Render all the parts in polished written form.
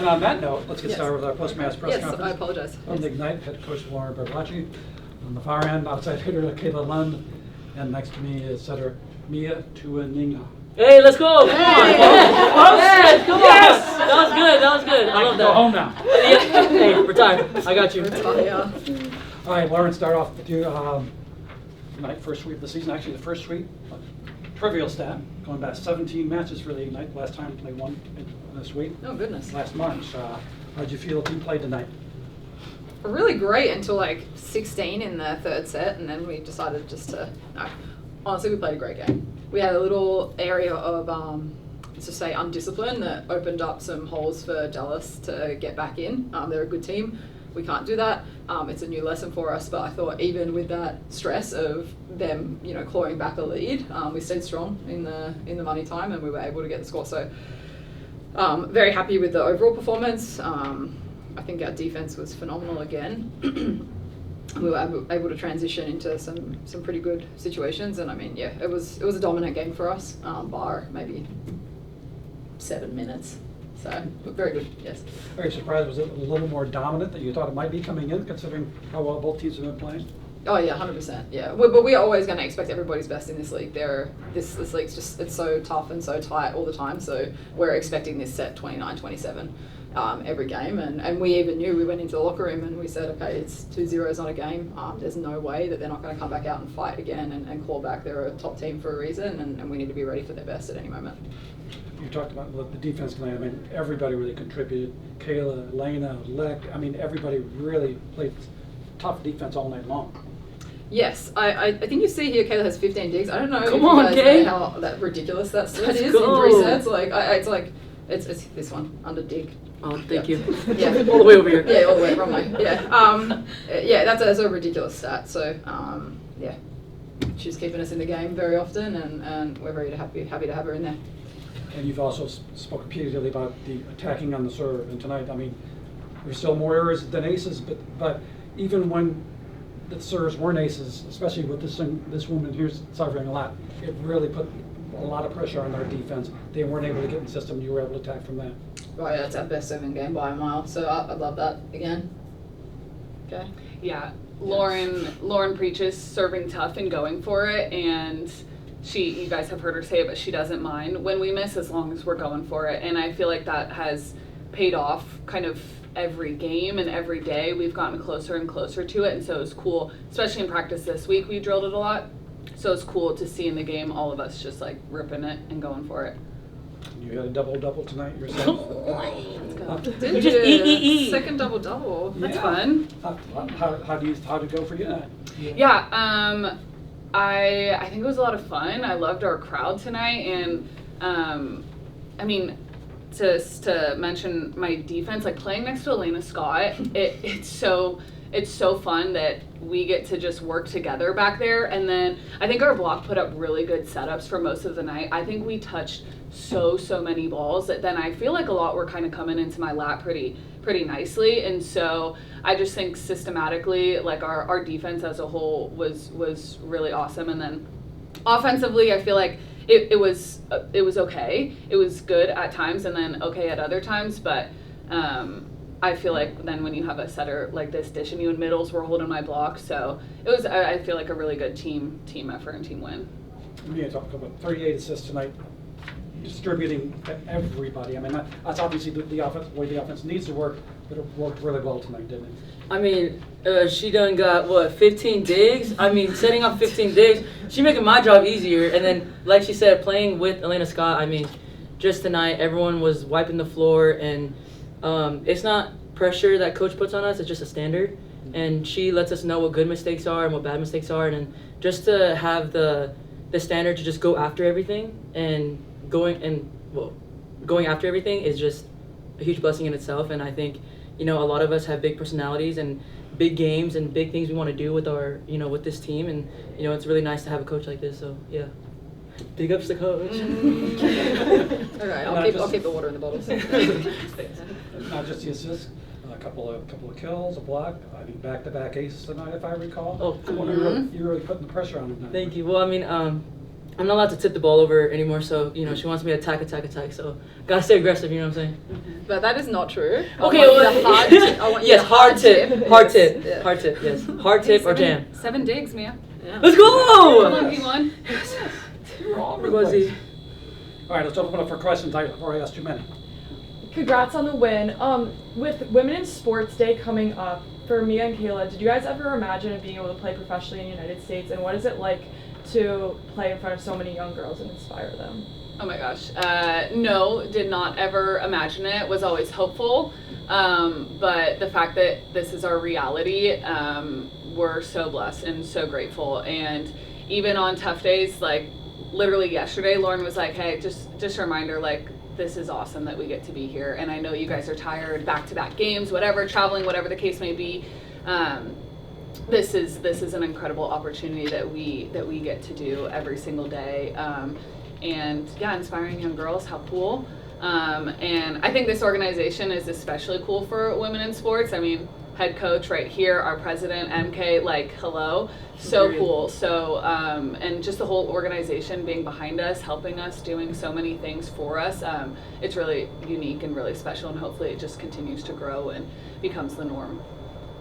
And on that note, let's get started with our post-match press Yes, conference. I apologize. From the Ignite, head coach Lauren Barbacci. On the far end, outside hitter Kayla Lund. And next to me is setter Mia Tuaninga. Hey, let's go! Come on! Yes! Come on! Yes! That was good, that was good. I love that. Go home now. Yeah. Hey, retire. I got you. Retire. All right, Lauren, start off with you. Ignite first sweep of the season, actually the first sweep. Trivial stat, going back 17 matches for the Ignite. Last time they won this week. Oh, goodness. Last March. How'd you feel the team played tonight? Really great until like 16 in the third set, and then we decided just to, no. Honestly, we played a great game. We had a little area of, let's just say, undiscipline that opened up some holes for Dallas to get back in. They're a good team. We can't do that. It's a new lesson for us, but I thought even with that stress of them, clawing back a lead, we stayed strong in the money time, and we were able to get the score. So, very happy with the overall performance. I think our defense was phenomenal again. We were able to transition into some pretty good situations, and I mean, yeah, it was a dominant game for us, bar maybe 7 minutes. So very good, yes. Very surprised. Was it a little more dominant than you thought it might be coming in, considering how well both teams have been playing? Oh yeah, 100%. Yeah, but we're always going to expect everybody's best in this league. This league's it's so tough and so tight all the time. So we're expecting this set 29-27 every game, and we even knew. We went into the locker room and we said, okay, it's 2-0 is not a game. There's no way that they're not going to come back out and fight again and claw back. They're a top team for a reason, and we need to be ready for their best at any moment. You talked about the defense tonight. I mean, everybody really contributed. Kayla, Elena, Lek. I mean, everybody really played tough defense all night long. Yes, I think you see here Kayla has 15 digs. I don't know Come on, if you Kay. guys know how that ridiculous that stat Let's is go. in 3 sets. It's this one under dig. Oh, thank you. Yeah. All the way over here. Yeah, all the way, wrong way. Yeah. Yeah, that's a ridiculous stat. So, yeah, she's keeping us in the game very often, and we're very happy to have her in there. And you've also spoken repeatedly about the attacking on the serve. And tonight, I mean, there's still more errors than aces, but even when the serves weren't aces, especially with this woman here's suffering a lot, it really put a lot of pressure on our defense. They weren't able to get in the system. You were able to attack from that. Right, that's our best serving game by a mile. So I love that again. Okay. Yeah, Lauren preaches serving tough and going for it, and you guys have heard her say it, but she doesn't mind when we miss as long as we're going for it. And I feel like that has paid off kind of every game and every day. We've gotten closer and closer to it, and so it's cool, especially in practice this week. We drilled it a lot, so it's cool to see in the game all of us just like ripping it and going for it. You had a double-double tonight yourself. Let's go. We just eat. Second double. That's Yeah. fun. How did it go for you tonight? Yeah, I think it was a lot of fun. I loved our crowd tonight, and I mean, to mention my defense, like playing next to Elena Scott, it's so fun that we get to just work together back there. And then I think our block put up really good setups for most of the night. I think we touched so many balls that then I feel like a lot were kind of coming into my lap pretty nicely. And so I just think systematically, like our defense as a whole was really awesome. And then offensively, I feel like it was okay. It was good at times and then okay at other times, but I feel like then when you have a setter like this dishing you in middles, we're holding my block. So it was, I feel like, a really good team effort and team win. We talked about 38 assists tonight, distributing to everybody. I mean, that's obviously the way the offense needs to work, but it worked really well tonight, didn't it? I mean, she done got, 15 digs? I mean, setting up 15 digs, she making my job easier. And then, like she said, playing with Elena Scott, I mean, just tonight, everyone was wiping the floor, and it's not pressure that coach puts on us, it's just a standard. And she lets us know what good mistakes are and what bad mistakes are. And then just to have the standard to just go after everything and going after everything is just a huge blessing in itself. And I think, a lot of us have big personalities and big games and big things we want to do with our, with this team. And, it's really nice to have a coach like this. So, yeah. Big ups to coach. Okay, I'll keep the water in the bottles. Not just the assists, a couple of kills, a block. I mean, back-to-back aces tonight, if I recall. Oh, Well, you're really putting the pressure on them now. Thank you. Well, I mean, I'm not allowed to tip the ball over anymore, so, she wants me to attack, so gotta stay aggressive, you know what I'm saying? But that is not true. Okay, I want you yes, to hard tip, hard tip, Yeah. hard tip, yes. Hard tip or jam. 7 digs, Mia. Yeah. Let's Come on, go! P1. You're all over We're the going place. Z. All right, let's open up for questions. I've already asked too many. Congrats on the win. With Women in Sports Day coming up, for Mia and Kayla, did you guys ever imagine being able to play professionally in the United States? And what is it like to play in front of so many young girls and inspire them? Oh my gosh. No, did not ever imagine it. Was always hopeful. But the fact that this is our reality, we're so blessed and so grateful. And even on tough days, like literally yesterday, Lauren was like, hey, just a reminder, like, this is awesome that we get to be here. And I know you guys are tired, back-to-back games, whatever, traveling, whatever the case may be. This is an incredible opportunity that we get to do every single day. And yeah, inspiring young girls, how cool. And I think this organization is especially cool for women in sports. I mean, head coach right here, our president, MK, like, hello. So Period. cool. So, and just the whole organization being behind us, helping us, doing so many things for us. It's really unique and really special, and hopefully it just continues to grow and becomes the norm.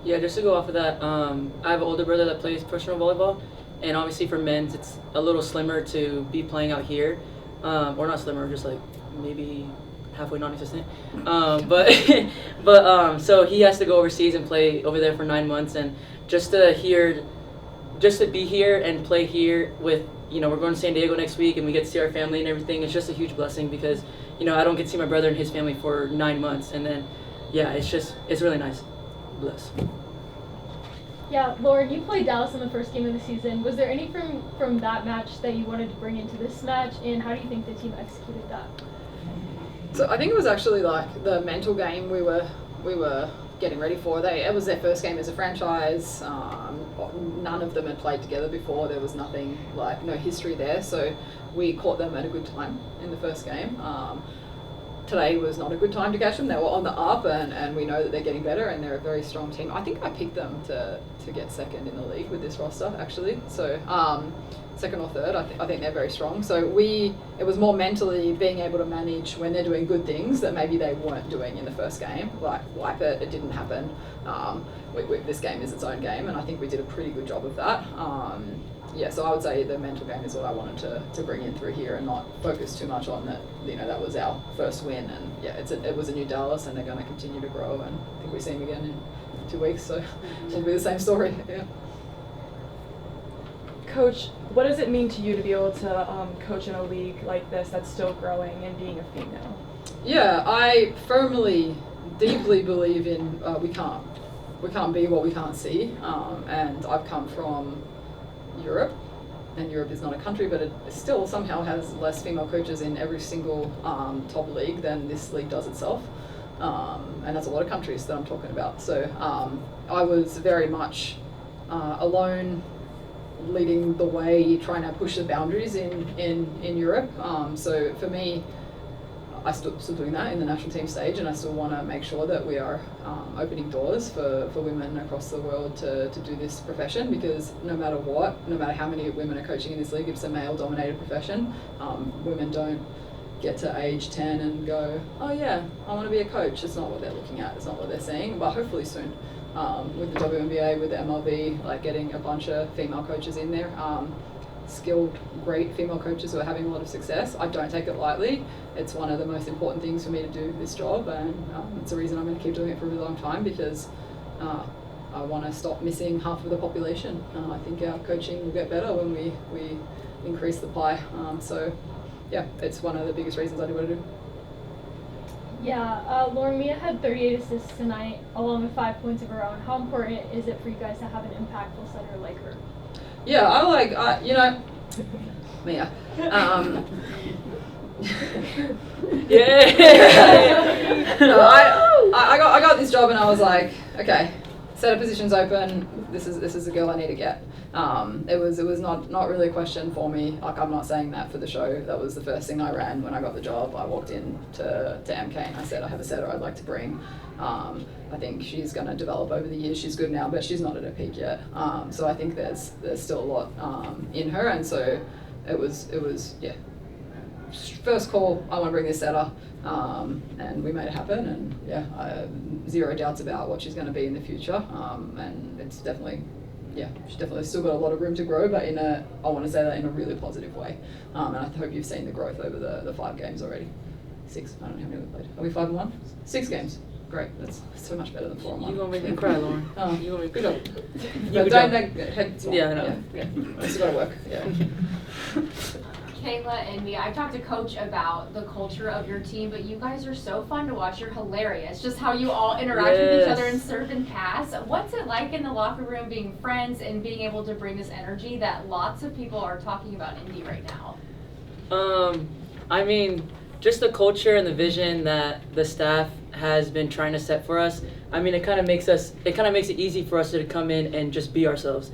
Yeah, just to go off of that, I have an older brother that plays professional volleyball, and obviously for men's, it's a little slimmer to be playing out here, or not slimmer, just like maybe halfway non-existent. So he has to go overseas and play over there for 9 months, and just to be here and play here with, we're going to San Diego next week, and we get to see our family and everything. It's just a huge blessing because, I don't get to see my brother and his family for 9 months, and then, yeah, it's really nice. Bless. Yeah, Lauren, you played Dallas in the first game of the season. Was there any from that match that you wanted to bring into this match, and how do you think the team executed that? So I think it was actually like the mental game we were getting ready for. It was their first game as a franchise. None of them had played together before. There was nothing, like, no history there. So we caught them at a good time in the first game. Today was not a good time to catch them. They were on the up, and we know that they're getting better, and they're a very strong team. I think I picked them to get second in the league with this roster, actually. So second or third, I think they're very strong. So it was more mentally being able to manage when they're doing good things that maybe they weren't doing in the first game, like wipe it didn't happen. This game is its own game, and I think we did a pretty good job of that. Yeah, so I would say the mental game is what I wanted to bring in through here and not focus too much on that. That was our first win, and yeah, it was a new Dallas, and they're going to continue to grow, and I think we see them again in 2 weeks, so it'll be the same story. Yeah. Coach, what does it mean to you to be able to coach in a league like this that's still growing and being a female? Yeah, I firmly, deeply believe in we can't be what we can't see, and I've come from Europe, and Europe is not a country, but it still somehow has less female coaches in every single top league than this league does itself, and that's a lot of countries that I'm talking about. So I was very much alone, leading the way, trying to push the boundaries in Europe. So for me, I still doing that in the national team stage, and I still want to make sure that we are opening doors for women across the world to do this profession, because no matter how many women are coaching in this league, it's a male-dominated profession. Women don't get to age 10 and go, oh yeah, I want to be a coach. It's not what they're looking at, it's not what they're seeing, but hopefully soon. With the WNBA, with the MLB, like getting a bunch of female coaches in there, skilled, great female coaches who are having a lot of success. I don't take it lightly. It's one of the most important things for me to do this job, and it's the reason I'm going to keep doing it for a really long time, because I want to stop missing half of the population. I think our coaching will get better when we increase the pie. So yeah, it's one of the biggest reasons I do what I do. Yeah, Lauren, Mia had 38 assists tonight, along with 5 points of her own. How important is it for you guys to have an impactful center like her? Yeah, Mia. Yeah. No, I got this job, and I was like, okay, set of positions open. This is the girl I need to get. It was not really a question for me. Like, I'm not saying that for the show. That was the first thing I ran when I got the job. I walked in to MK and I said, I have a setter I'd like to bring. I think she's going to develop over the years. She's good now, but she's not at her peak yet. So I think there's still a lot in her, and so it was yeah. First call, I want to bring this setter, and we made it happen. And yeah, I have zero doubts about what she's going to be in the future. And it's definitely, yeah, she's definitely still got a lot of room to grow, but I want to say that in a really positive way. And I hope you've seen the growth over the 5 games already. 6, I don't know how many we played. Are we 5-1? 6 games. Great, that's so much better than 4-1. You gonna make me cry, Lauren. Oh, You gonna make good me job. You But good don't job. head small. Yeah, I know. Yeah, it's got to work. Yeah. Kayla and Mia, I've talked to Coach about the culture of your team, but you guys are so fun to watch. You're hilarious. Just how you all interact with each other and serve and pass. What's it like in the locker room being friends and being able to bring this energy that lots of people are talking about Indy right now? I mean, just the culture and the vision that the staff has been trying to set for us. I mean, it kind of makes it easy for us to come in and just be ourselves.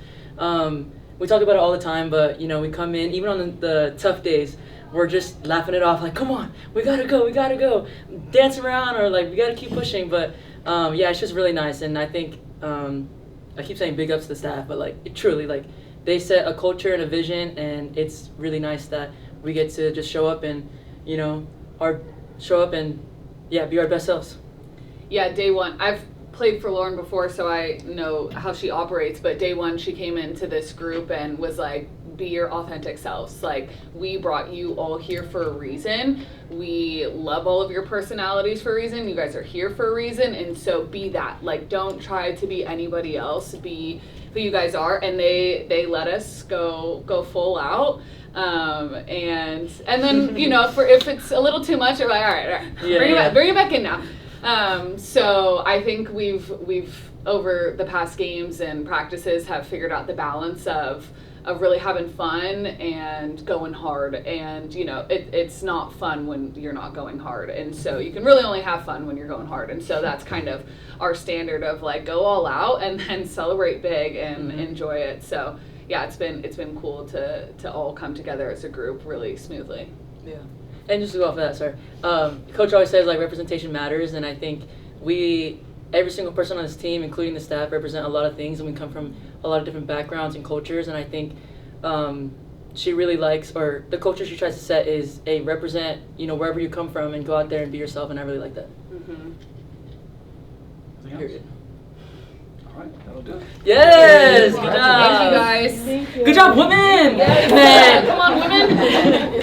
We talk about it all the time, but you know, we come in, even on the tough days, we're just laughing it off, like, come on, we gotta go, dance around, or like, we gotta keep pushing. But yeah, it's just really nice, and I think I keep saying big ups to the staff, but like, it truly, like, they set a culture and a vision, and it's really nice that we get to just show up and, you know, yeah, be our best selves. Yeah, day one. I've played for Lauren before, so I know how she operates, but day one she came into this group and was like, be your authentic selves. Like, we brought you all here for a reason. We love all of your personalities for a reason. You guys are here for a reason, and so be that. Like, don't try to be anybody else. Be who you guys are. And they let us go full out. And then, you know, if it's a little too much, we're like, all right, Yeah, bring it back in now. So I think we've over the past games and practices have figured out the balance of really having fun and going hard. And, you know, it's not fun when you're not going hard. And so you can really only have fun when you're going hard. And so that's kind of our standard of like, go all out and then celebrate big and enjoy it. So yeah, it's been cool to all come together as a group really smoothly. Yeah. And just to go off of that, sorry. Coach always says like representation matters, and I think every single person on this team, including the staff, represent a lot of things, and we come from a lot of different backgrounds and cultures. And I think she really likes, or the culture she tries to set is represent, you know, wherever you come from, and go out there and be yourself. And I really like that. Anything else? Period. All right, that'll do it. Yes, good Thank job. you guys. Thank you. Good job, women. Man, come on, women.